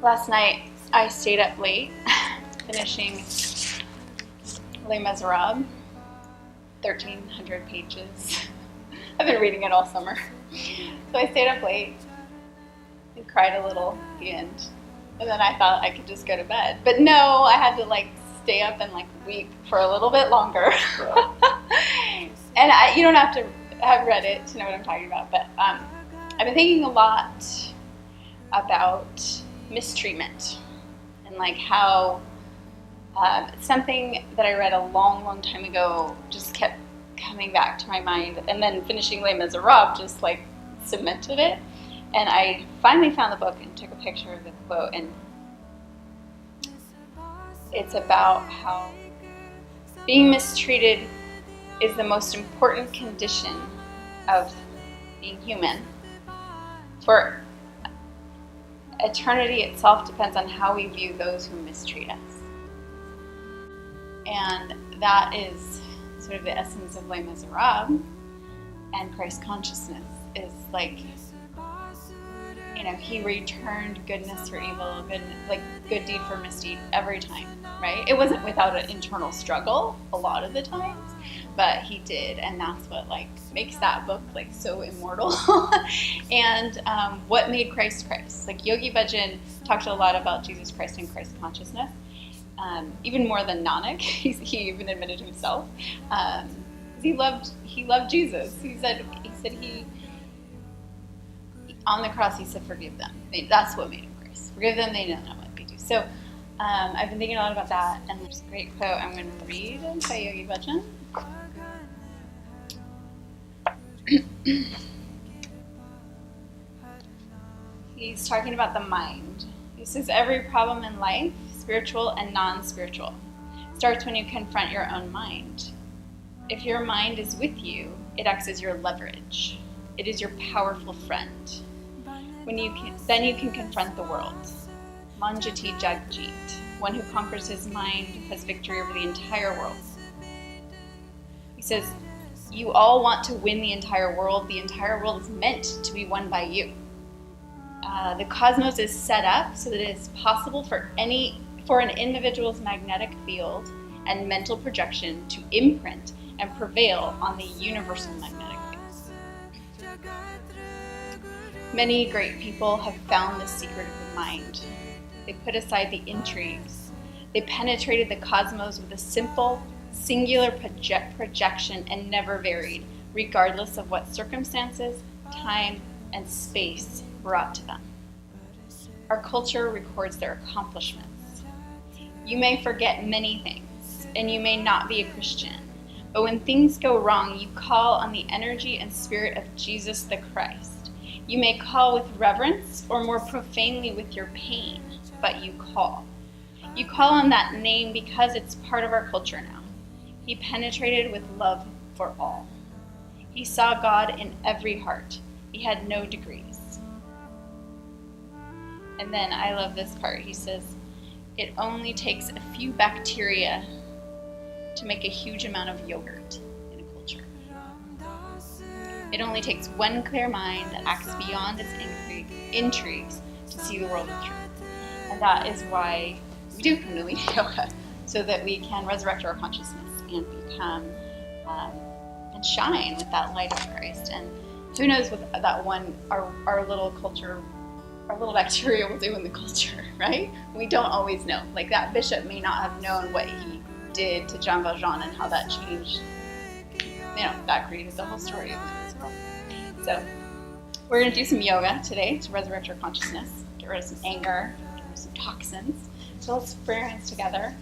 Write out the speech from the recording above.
Last night I stayed up late finishing Les Miserables, 1,300 pages. I've been reading it all summer. So I stayed up late and cried a little at the end. And then I thought I could just go to bed. But no, I had to stay up and weep for a little bit longer. And you don't have to have read it to know what I'm talking about. But I've been thinking a lot about mistreatment and how something that I read a long, long time ago just kept coming back to my mind, and then finishing Les Miserables just cemented it. And I finally found the book and took a picture of the quote, and it's about how being mistreated is the most important condition of being human. For eternity itself depends on how we view those who mistreat us. And that is sort of the essence of Les Miserables. And Christ consciousness is he returned goodness for evil, good deed for misdeed every time, right? It wasn't without an internal struggle a lot of the times, but he did, and that's what makes that book so immortal. And what made Christ Christ? Yogi Bhajan talked a lot about Jesus Christ and Christ consciousness, even more than Nanak. He even admitted himself. He loved Jesus. He said on the cross he said, "Forgive them." That's what made him Christ. Forgive them; they don't know what they do. So I've been thinking a lot about that, and there's a great quote I'm going to read by Yogi Bhajan. He's talking about the mind. He says, every problem in life, spiritual and non-spiritual, starts when you confront your own mind. If your mind is with you, it acts as your leverage. It is your powerful friend. Then you can confront the world. Manjati Jagjit, one who conquers his mind has victory over the entire world. He says, you all want to win the entire world. The entire world is meant to be won by you. The cosmos is set up so that it is possible for an individual's magnetic field and mental projection to imprint and prevail on the universal magnetic field. Many great people have found the secret of the mind. They put aside the intrigues. They penetrated the cosmos with a simple, singular projection and never varied, regardless of what circumstances, time, and space brought to them. Our culture records their accomplishments. You may forget many things, and you may not be a Christian, but when things go wrong, you call on the energy and spirit of Jesus the Christ. You may call with reverence or more profanely with your pain, but you call. You call on that name because it's part of our culture now. He penetrated with love for all. He saw God in every heart. He had no degrees. And then I love this part. He says, it only takes a few bacteria to make a huge amount of yogurt in a culture. It only takes one clear mind that acts beyond its intrigues to see the world of truth. And that is why we do Kundalini Yoga, so that we can resurrect our consciousness and become and shine with that light of Christ. And who knows what that one, our little culture, our little bacteria will do in the culture, right? We don't always know. That bishop may not have known what he did to Jean Valjean and how that changed, that created the whole story of this world. So we're going to do some yoga today to resurrect our consciousness, get rid of some anger, get rid of some toxins. So let's put our hands together.